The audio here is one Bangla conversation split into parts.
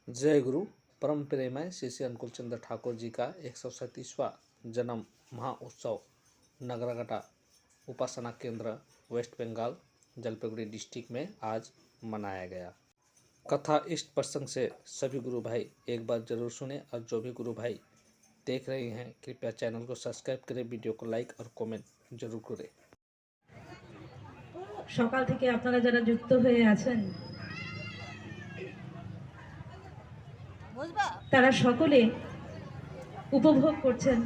जय गुरु। परम प्रेमय श्री श्री अनुकूल चंद्र ठाकुर जी का 137वां जन्म महाउत्सव नगरागटा उपासना केंद्र वेस्ट बंगाल जलपाईगुड़ी डिस्ट्रिक्ट में आज मनाया गया। कथा इष्ट प्रसंग से सभी गुरु भाई एक बार जरूर सुने और जो भी गुरु भाई देख रहे हैं कृपया चैनल को सब्सक्राइब करें, वीडियो को लाइक और कमेंट जरूर करें। সকাল থেকে আপনারা যারা যুক্ত হয়ে আছেন তারা সকলে উপভোগ করছেন,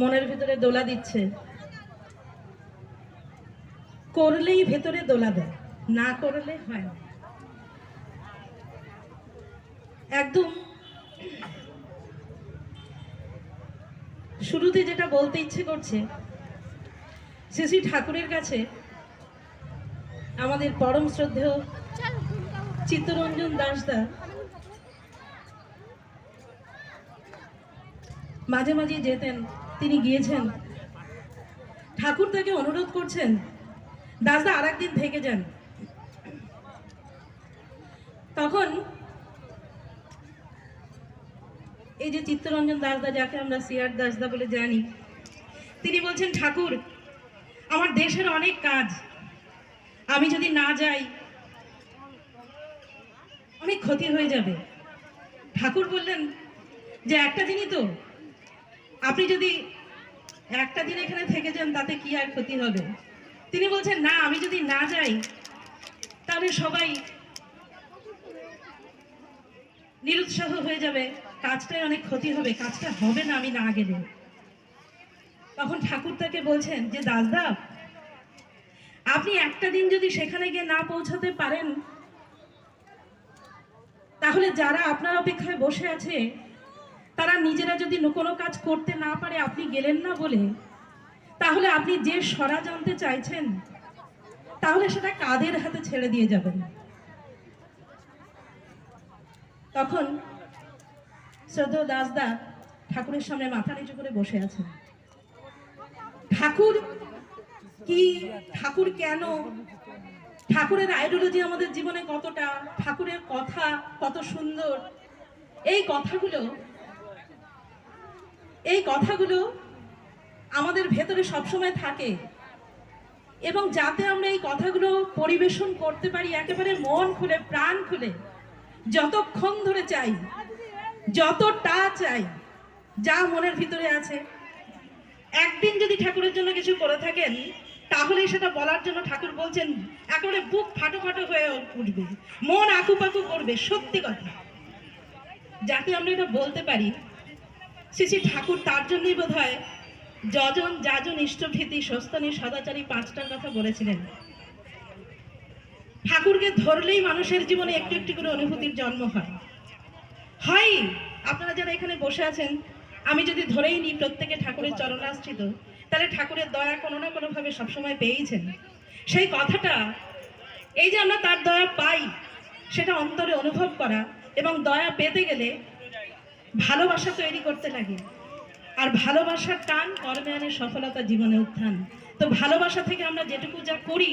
মনের ভিতরে দোলা দিচ্ছে। করলেই ভেতরে দোলা দেয়, না করলে হয় না। একদম শুরুতে যেটা বলতে ইচ্ছে করছে, শ্রী শ্রী ঠাকুরের কাছে আমাদের পরম শ্রদ্ধেয় চিত্তরঞ্জন দাসদা মাঝে মাঝে যেতেন, তিনি গিয়েছেন। ঠাকুর তাকে অনুরোধ করছেন, দাসদা আর একদিন থেকে যান। তখন এই যে চিত্তরঞ্জন দাসদা, যাকে আমরা সিআর দাসদা বলে জানি, তিনি বলছেন, ঠাকুর আমার দেশের অনেক কাজ, আমি যদি না যাই অনেক ক্ষতি হয়ে যাবে। ঠাকুর বললেন যে একটা দিনই তো, আপনি যদি একটা দিন এখানে থেকে যান তাতে কি আর ক্ষতি হবে। তিনি বলছেন, না, আমি যদি না যাই তাহলে সবাই নিরুৎসাহ হয়ে যাবে, কাজটায় অনেক ক্ষতি হবে, কাজটা হবে না আমি না গেলে। তখন ঠাকুর তাকে বলছেন যে দাসদা, আপনি একটা দিন যদি সেখানে গিয়ে না পৌঁছাতে পারেন তাহলে যারা আপনার অপেক্ষায় বসে আছে তারা নিজেরা যদি কোনো কাজ করতে না পারে আপনি গেলেন না বলে, তাহলে আপনি যে সরা জানতে চাইছেন তাহলে সেটা কাদের হাতে ছেড়ে দিয়ে যাবেন। তখন শ্রদ্ধেয় দাসদা ঠাকুরের সামনে মাথা নিচু করে বসে আছেন। ঠাকুর কি, ঠাকুর কেন, ঠাকুরের আইডিওলজি আমাদের জীবনে কতটা, ঠাকুরের কথা কত সুন্দর, এই কথাগুলো আমাদের ভেতরে সবসময় থাকে, এবং যাতে আমরা এই কথাগুলো পরিবেশন করতে পারি একেবারে মন খুলে প্রাণ খুলে, যতক্ষণ ধরে চাই, যতটা চাই, যা মনের ভিতরে আছে। একদিন যদি ঠাকুরের জন্য কিছু করে থাকেন তাহলে সেটা বলার জন্য ঠাকুর বলছেন একেবারে বুক ফাটো ফাটো হয়ে উঠবে, মন আকুপাকু করবে, সত্যি কথা, যাতে আমরা এটা বলতে পারি। শ্রী শ্রী ঠাকুর তার জন্যই বোধ হয় যজন যাজন ইষ্টভীতি স্বস্তানি সদাচারী পাঁচটার কথা বলেছিলেন। ঠাকুরকে ধরলেই মানুষের জীবনে একটু একটু করে অনুভূতির জন্ম হয়। আপনারা যারা এখানে বসে আছেন, আমি যদি ধরেই নিই প্রত্যেকে ঠাকুরের চরণাশ্রিত, তাহলে ঠাকুরের দয়া কোনো না কোনোভাবে সবসময় পেয়েছেন। সেই কথাটা, এই যে আমরা তার দয়া পাই, সেটা অন্তরে অনুভব করা, এবং দয়া পেতে গেলে ভালোবাসা তৈরি করতে লাগে, আর ভালোবাসার টান কর্মে আনে সফলতা, জীবনে উত্থান। তো ভালোবাসা থেকে আমরা যেটুকু যা করি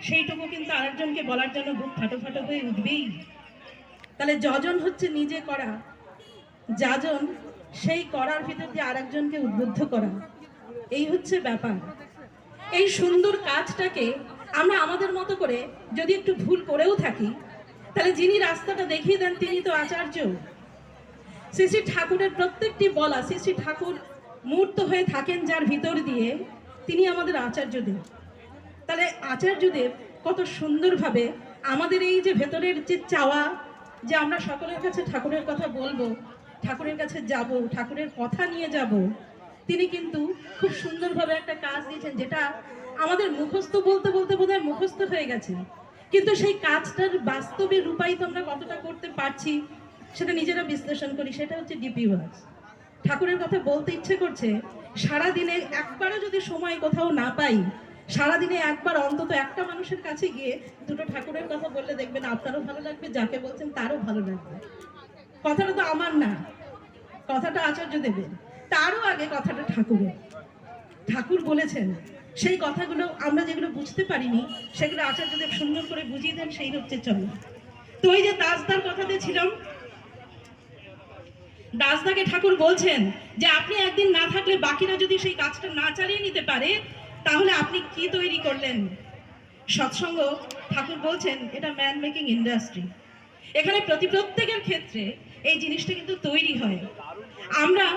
সেইটুকু কিন্তু আরেকজনকে বলার জন্য বুক ফাটো ফাটো হয়ে উঠবেই। তাহলে যজন হচ্ছে নিজে করা, যাজন সেই করার ভিতর দিয়ে আরেকজনকে উদ্বুদ্ধ করা, এই হচ্ছে ব্যাপার। এই সুন্দর কাজটাকে আমরা আমাদের মতো করে যদি একটু ভুল করেও থাকি, তাহলে যিনি রাস্তাটা দেখিয়ে দেন তিনি তো আচার্য। শ্রী শ্রী ঠাকুরের প্রত্যেকটি বলা, শ্রী শ্রী ঠাকুর মূর্ত হয়ে থাকেন যার ভিতর দিয়ে, তিনি আমাদের আচার্যদেব। তাহলে আচার্যদেব কত সুন্দরভাবে আমাদের এই যে ভেতরের যে চাওয়া, যে আমরা সকলের কাছে ঠাকুরের কথা বলবো, ঠাকুরের কাছে যাব, ঠাকুরের কথা নিয়ে যাব, তিনি কিন্তু খুব সুন্দরভাবে একটা কাজ দিয়েছেন, যেটা আমাদের মুখস্থ বলতে বলতে বোধহয় মুখস্থ হয়ে গেছে, কিন্তু সেই কাজটার বাস্তবে রূপায়িত আমরা কতটা করতে পারছি সেটা নিজেরা বিশ্লেষণ করি। সেটা হচ্ছে ডিপি ওয়ার্কস। ঠাকুরের কথা বলতে ইচ্ছে করছে, সারাদিনে একবারও যদি সময় কোথাও না পাই, সারাদিনে একবার অন্তত একটা মানুষের কাছে গিয়ে দুটো ঠাকুরের কথা বললে দেখবেন আপনারও ভালো লাগবে, যাকে বলছেন তারও ভালো লাগবে। কথাটা তো আমার না, কথাটা আচার্য দেবের, তারও আগে কথাটা ঠাকুরের। ঠাকুর বলেছেন, সেই কথাগুলো আমরা যেগুলো বুঝতে পারিনি সেগুলো আচার্যদেব সুন্দর করে বুঝিয়ে দেন, সেই হচ্ছে চলো। তো ওই যে দাসদার কথাতে গিয়েছিলাম, দাসদাকে ঠাকুর বলছেন যে আপনি একদিন না থাকলে বাকিরা যদি সেই কাজটা না চালিয়ে নিতে পারে তাহলে আপনি কি তৈরি করলেন? সৎসঙ্গ ঠাকুর বলছেন এটা ম্যান মেকিং ইন্ডাস্ট্রি। এখানে প্রত্যেকের ক্ষেত্রে এই জিনিসটা কিন্তু তৈরি হয়। আমরা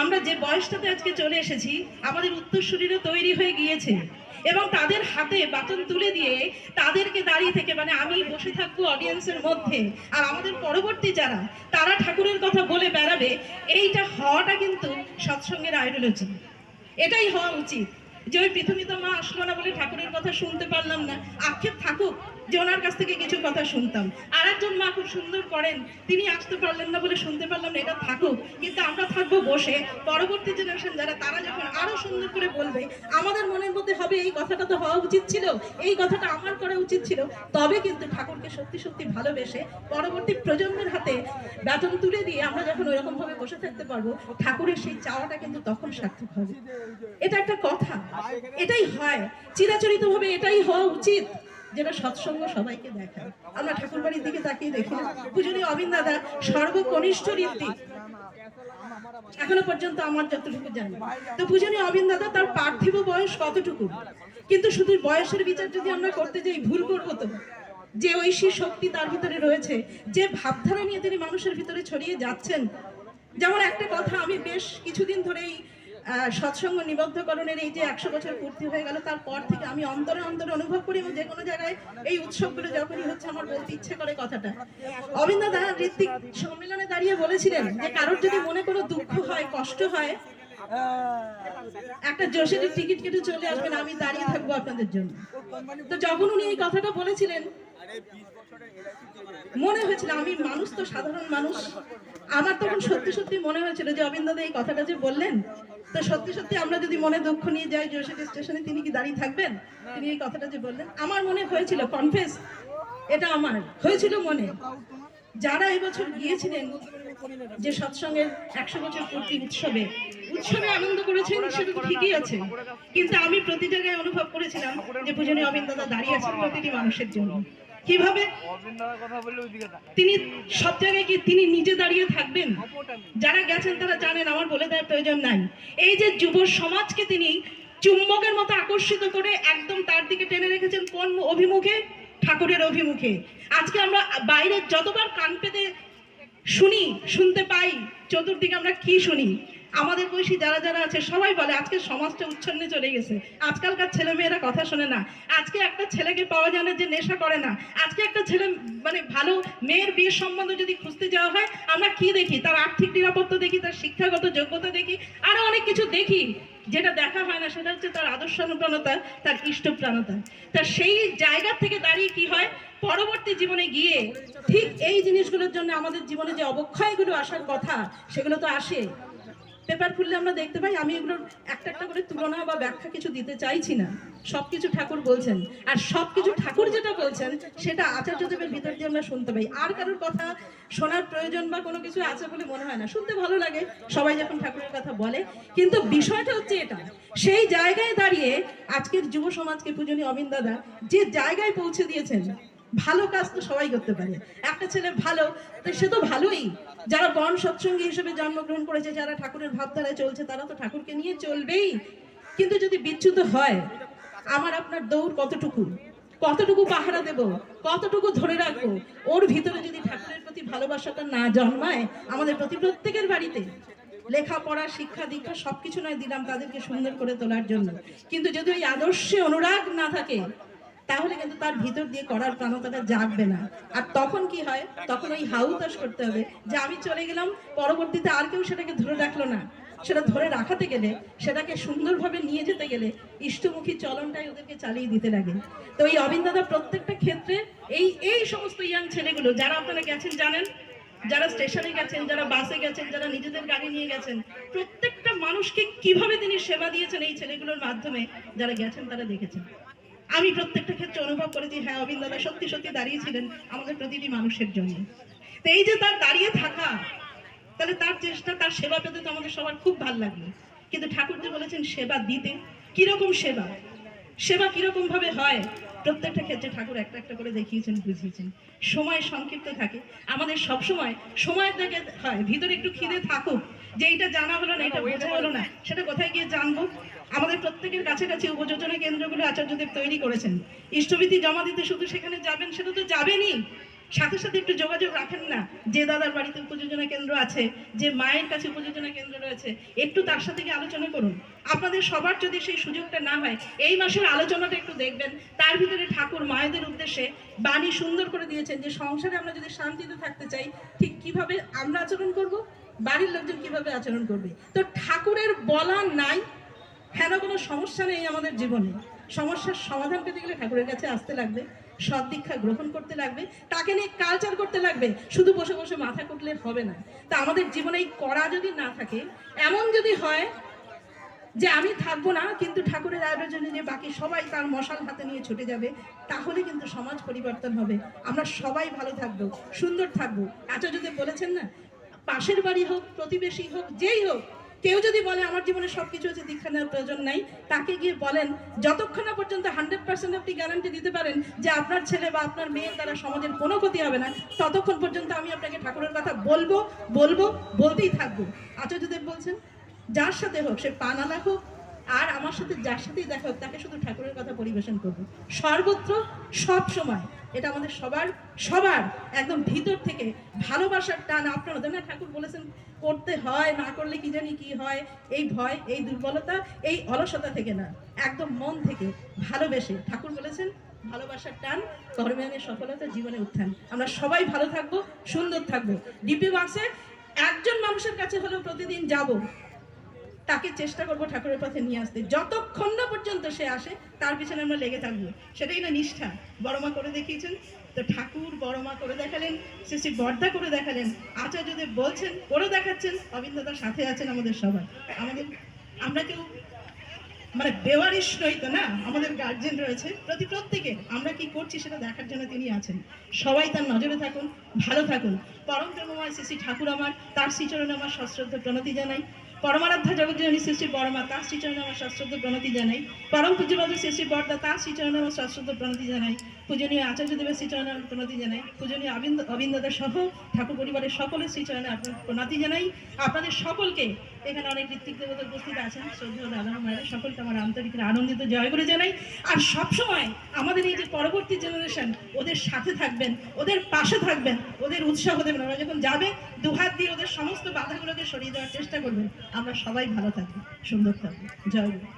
আমরা যে বয়সটাতে আজকে চলে এসেছি, আমাদের উত্তরসূরিরা তৈরি হয়ে গিয়েছে এবং তাদের হাতে বাটন তুলে দিয়ে তাদেরকে দাঁড়িয়ে থেকে, মানে আমি বসে থাকবো অডিয়েন্সের মধ্যে আর আমাদের পরবর্তী যারা তারা ঠাকুরের কথা বলে বেড়াবে, এইটা হওয়াটা কিন্তু সৎসঙ্গের আইডিওলজি। এটাই হওয়া উচিত। যে ওই পৃথিবীতে মা আসলো না বলে ঠাকুরের কথা শুনতে পারলাম না, আক্ষেপ থাকুক যে ওনার কাছ থেকে কিছু কথা শুনতাম। আর একজন মা খুব সুন্দর করেন, তিনি আসতে পারলেন না বলে শুনতে পারলাম না, এটা থাকুক। কিন্তু আমরা থাকবো বসে, পরবর্তী জেনারেশন যারা তারা যখন আরো সুন্দর করে বলবে, আমাদের মনের মধ্যে হবে এই কথাটা তো হওয়া উচিত ছিল, এই কথাটা আমার করা উচিত ছিল। তবে কিন্তু ঠাকুরকে সত্যি সত্যি ভালোবেসে পরবর্তী প্রজন্মের হাতে বেতন তুলে দিয়ে আমরা যখন ওইরকম ভাবে বসে থাকতে পারবো, ঠাকুরের সেই চাওয়াটা কিন্তু তখন সার্থক হবে। এটা একটা কথা, এটাই হয় চিরাচরিত ভাবে, এটাই হওয়া উচিত, যেটা সৎসঙ্গ সবাইকে দেখায়। আমরা ঠাকুর বাড়ির দিকে তাকিয়ে দেখি, পূজনীয় অবিন দাদা সর্বকনিষ্ঠ ঋত্বিক, এখনো পর্যন্ত আমার যতটুকু জানি। তো পূজনীয় অবিন দাদা তার পার্থিব বয়স কতটুকু, কিন্তু শুধু বয়সের বিচার যদি আমরা করতে যাই ভুল করবো তো। যে ঐশী শক্তি তার ভিতরে রয়েছে, যে ভাবধারা নিয়ে তিনি মানুষের ভিতরে ছড়িয়ে যাচ্ছেন। যেমন একটা কথা, আমি বেশ কিছুদিন ধরেই সৎসঙ্গ নিবদ্ধকরণের এই যে 100 বছর পূর্তি হয়ে গেল, তারপর থেকে আমি অন্তরে অন্তরে অনুভব করি, এবং যে কোনো জায়গায় এই উৎসবগুলো যখনই হচ্ছে আমার বলতে ইচ্ছে করে কথাটা। অবিন দাদা ঋত্বিক সম্মেলনে দাঁড়িয়ে বলেছিলেন যে কারোর যদি মনে কোনো দুঃখ হয়, কষ্ট হয়, একটা যশোরের টিকিট কেটে চলে আসবেন, আমি দাঁড়িয়ে থাকবো আপনাদের জন্য। তো যখন উনি এই কথাটা বলেছিলেন, মনে হয়েছিল, আমি মানুষ তো সাধারণ মানুষ, আমার তখন সত্যি সত্যি মনে হয়েছিল যে অবিন দাদা এই কথাটা যে বললেন, তো সত্যি সত্যি আমরা যদি মনে দুঃখ নিয়ে যাই যশোর স্টেশনে, তিনি কি দাঁড়িয়ে থাকবেন? তিনি এই কথাটা যে বললেন, আমার মনে হয়েছিল, কনফেস, এটা আমার হয়েছিল মনে। যারা এবছর গিয়েছিলেন যে সৎসঙ্গের 100 বছর পূর্তি উৎসবে আনন্দ করেছেন, সেটা তো ঠিকই আছে, কিন্তু আমি প্রতি জায়গায় অনুভব করেছিলাম যে পূজনীয় অবিন দাদা দাঁড়িয়ে আছেন প্রতিটি মানুষের জন্য। কিভাবে? তিনি সব জায়গায় কি তিনি নিজে দাঁড়িয়ে থাকবেন? যারা গেছেন তারা জানেন, আমার বলে দেওয়ার প্রয়োজন নাই। এই যে যুব সমাজকে তিনি চুম্বকের মতো আকর্ষিত করে একদম তার দিকে টেনে রেখেছেন, কোন অভিমুখে? ঠাকুরের অভিমুখে। আজকে আমরা বাইরে যতবার কান পেতে শুনতে পাই, চতুর্দিকে আমরা কি শুনি? আমাদের বয়সী যারা যারা আছে সবাই বলে আজকে সমাজটা উচ্ছন্নে চলে গেছে, আজকালকার ছেলে মেয়েরা কথা শোনে না, আজকে একটা ছেলেকে পাওয়া যায় না যে নেশা করে না, আজকে একটা ছেলে মানে ভালো মেয়ের বিয়ের সম্বন্ধ যদি খুঁজতে যাওয়া হয়, আমরা কি দেখি? তার আর্থিক নিরাপত্তা দেখি, তার শিক্ষাগত যোগ্যতা দেখি, আরো অনেক কিছু দেখি। যেটা দেখা হয় না সেটা হচ্ছে তার আদর্শানুপ্রাণতা, তার ইষ্টপ্রাণতা। তা সেই জায়গা থেকে দাঁড়িয়ে কি হয়, পরবর্তী জীবনে গিয়ে ঠিক এই জিনিসগুলোর জন্য আমাদের জীবনে যে অবক্ষয়গুলো আসার কথা, সেগুলো তো আসে। পেপার খুললে আমরা দেখতে পাই। আমি এগুলোর একটা একটা করে তুলনা বা ব্যাখ্যা কিছু দিতে চাইছি না, সবকিছু ঠাকুর বলছেন, আর সবকিছু ঠাকুর যেটা বলছেন সেটা আচার্যদেবের ভিতর দিয়ে আমরা শুনতে পাই। আর কারোর কথা শোনার প্রয়োজন বা কোনো কিছু আছে বলে মনে হয় না, শুনতে ভালো লাগে সবাই যখন ঠাকুরের কথা বলে। কিন্তু বিষয়টা হচ্ছে এটা, সেই জায়গায় দাঁড়িয়ে আজকের যুব সমাজকে পূজনীয় অবিন দাদা যে জায়গায় পৌঁছে দিয়েছেন, ভালো কাজ তো সবাই করতে পারে। একটা ছেলে ভালো, সে তো ভালোই। যারা বন সৎসঙ্গী হিসেবে জন্মগ্রহণ করেছে, যারা ঠাকুরের ভাবধারায় চলছে, তারা তো ঠাকুরকে নিয়ে চলবেই। কিন্তু যদি বিচ্যুত হয়, আমার আপনার দৌড় কতটুকু পাহারা দেব, কতটুকু ধরে রাখবো? ওর ভিতরে যদি ঠাকুরের প্রতি ভালোবাসাটা না জন্মায়, আমাদের প্রত্যেকের বাড়িতে লেখাপড়া, শিক্ষা দীক্ষা সবকিছু নয় দিলাম তাদেরকে সুন্দর করে তোলার জন্য, কিন্তু যদি ওই আদর্শে অনুরাগ না থাকে, তাহলে কিন্তু তার ভিতর দিয়ে করার প্রাণতাটা জাগবে না। আর তখন কি হয়, তখন ওই হাউতাস করতে হবে যে আমি চলে গেলাম, পরবর্তীতে আর কেউ সেটাকে ধরে রাখলো না। সেটা ধরে রাখাতে গেলে, সেটাকে সুন্দরভাবে নিয়ে যেতে গেলে ইষ্টমুখী চলনটাই ওদেরকে চালিয়ে দিতে লাগে। তো এই অবিন দাদা প্রত্যেকটা ক্ষেত্রে এই সমস্ত ইয়াং ছেলেগুলো যারা আপনারা গেছেন জানেন, যারা স্টেশনে গেছেন, যারা বাসে গেছেন, যারা নিজেদের গাড়ি নিয়ে গেছেন, প্রত্যেকটা মানুষকে কিভাবে তিনি সেবা দিয়েছেন এই ছেলেগুলোর মাধ্যমে, যারা গেছেন তারা দেখেছেন। আমি প্রত্যেকটা ক্ষেত্রে অনুভব করেছি, হ্যাঁ অবিন দাদা সত্যি সত্যি দাঁড়িয়েছিলেন আমাদের প্রতিটি মানুষের জন্য। তো এই যে তার দাঁড়িয়ে থাকা, তাহলে তার চেষ্টা, তার সেবা পেতে তো আমাদের সবার খুব ভালো লাগলো। কিন্তু ঠাকুর যে বলেছেন সেবা দিতে, কিরকম সেবা কিরকম ভাবে হয়, প্রত্যেকটা ক্ষেত্রে ঠাকুর একটা একটা করে দেখিয়েছেন, বুঝিয়েছেন। সময় সংক্ষিপ্ত থাকে, আমাদের সব সময়ের দিকে হয় ভিতরে একটু খিদে থাকুক, যে এইটা জানা হলো না, এটা বোঝা হলো না, সেটা কোথায় গিয়ে জানবো। আমাদের প্রত্যেকের কাছাকাছি উপযোজনা কেন্দ্রগুলো আচার্যদেব তৈরি করেছেন। ইষ্টবিধি জমা দিতে শুধু সেখানে যাবেন সেটা তো যাবেনই, সাথে সাথে একটু যোগাযোগ রাখেন না, যে দাদার বাড়িতে উপযোজনা কেন্দ্র আছে, যে মায়ের কাছে উপযোজনা কেন্দ্র রয়েছে, একটু তার সাথে গিয়ে আলোচনা করুন। আপনাদের সবার যদি সেই সুযোগটা না হয়, এই মাসের আলোচনাটা একটু দেখবেন। তার ভিতরে ঠাকুর মায়েদের উদ্দেশ্যে বাণী সুন্দর করে দিয়েছেন যে সংসারে আমরা যদি শান্তিতে থাকতে চাই, ঠিক কিভাবে আমরা আচরণ করব, বাড়ির লোকজন কিভাবে আচরণ করবে। তো ঠাকুরের বলা নাই হেন কোনো সমস্যা নেই আমাদের জীবনে। সমস্যার সমাধান পেতে গেলে ঠাকুরের কাছে আসতে লাগবে, সৎ দীক্ষা গ্রহণ করতে লাগবে, তাকে নিয়ে কালচার করতে লাগবে, শুধু বসে বসে মাথা কুটলে হবে না। তা আমাদের জীবনে এই করা যদি না থাকে, এমন যদি হয় যে আমি থাকবো না কিন্তু ঠাকুরের আয়োজনে যে বাকি সবাই তার মশাল হাতে নিয়ে ছুটে যাবে, তাহলে কিন্তু সমাজ পরিবর্তন হবে। আমরা সবাই ভালো থাকবো, সুন্দর থাকবো। আচার্যদেব বলেছেন না, পাশের বাড়ি হোক, প্রতিবেশী হোক, যেই হোক, কেউ যদি বলে আমার জীবনে সবকিছু আছে, দীক্ষা নেওয়ার প্রয়োজন নাই, তাকে গিয়ে বলেন যতক্ষণ না পর্যন্ত 100% আপনি গ্যারান্টি দিতে পারেন যে আপনার ছেলে বা আপনার মেয়ের দ্বারা সমাজের কোনো ক্ষতি হবে না, ততক্ষণ পর্যন্ত আমি আপনাকে ঠাকুরের কথা বলতেই থাকবো। আচার্যদেব বলছেন যার সাথে হোক, সে পানালা হোক আর আমার সাথে যার সাথেই দেখা হোক, তাকে শুধু ঠাকুরের কথা পরিবেশন করবো সর্বত্র সব সময়। এটা আমাদের সবার একদম ভিতর থেকে ভালোবাসার টান। আপনারা না, ঠাকুর বলেছেন করতে হয়, না করলে কি জানি কি হয়, এই ভয়, এই দুর্বলতা, এই অলসতা থেকে না, একদম মন থেকে ভালোবেসে। ঠাকুর বলেছেন ভালোবাসার টান, কর্মে সফলতা, জীবনে উত্থান। আমরা সবাই ভালো থাকবো, সুন্দর থাকবো। ডিপি বাক্সে একজন মানুষের কাছে হলেও প্রতিদিন যাব, তাকে চেষ্টা করবো ঠাকুরের পথে নিয়ে আসতে। যতক্ষণ না পর্যন্ত সে আসে, তার পিছনে আমরা লেগে থাকবো, সেটাই না নিষ্ঠা। বড়মা করে দেখিয়েছেন, তো ঠাকুর বড়মা করে দেখালেন, শ্রী বর্দা করে দেখালেন, আচার্যদেব বলছেন, করে দেখাচ্ছেন, অবিন্দতার সাথে আছেন আমাদের সবাই। আমরা কেউ মানে বেওয়ারিশ নই তো না, আমাদের গার্জেন রয়েছে, প্রত্যেকে আমরা কি করছি সেটা দেখার জন্য তিনি আছেন। সবাই তার নজরে থাকুন, ভালো থাকুন। পরম প্রেমময় শ্রী ঠাকুর আমার, তার শ্রীচরণে আমার সশ্রদ্ধ প্রণতি জানাই। পরমারাধ্যা জগৎজননী শ্রী বর্মা, তার শ্রীচরণে আমার সশ্রদ্ধ প্রণতি জানাই। পরম পূজ্যপাদ শ্রী বর্দা, তার শ্রীচরণে আমার সশ্রদ্ধ প্রণতি জানাই। পূজনীয় আচার্যদেবের শ্রীচরণে আমার প্রণতি জানাই। পূজনীয় অবিন্দতা সহ ঠাকুর পরিবারের সকলের শ্রীচরণে আপনার প্রণতি জানাই। আপনাদের সকলকে, এখানে অনেক ঋত্বিক দেবতা উপস্থিত আছেন, শ্রদ্ধেয় দাদা মায়েরা, সকলকে আমার আন্তরিক আনন্দিত জয় করে জানাই। আর সবসময় আমাদের এই যে পরবর্তী জেনারেশন, ওদের সাথে থাকবেন, ওদের পাশে থাকবেন, ওদের উৎসাহ দেবেন। ওরা যখন যাবে, দুহাত দিয়ে ওদের সমস্ত বাধাগুলোকে সরিয়ে দেওয়ার চেষ্টা করবেন। আমরা সবাই ভালো থাকবো, সুন্দর থাকবো। জয় গুরু।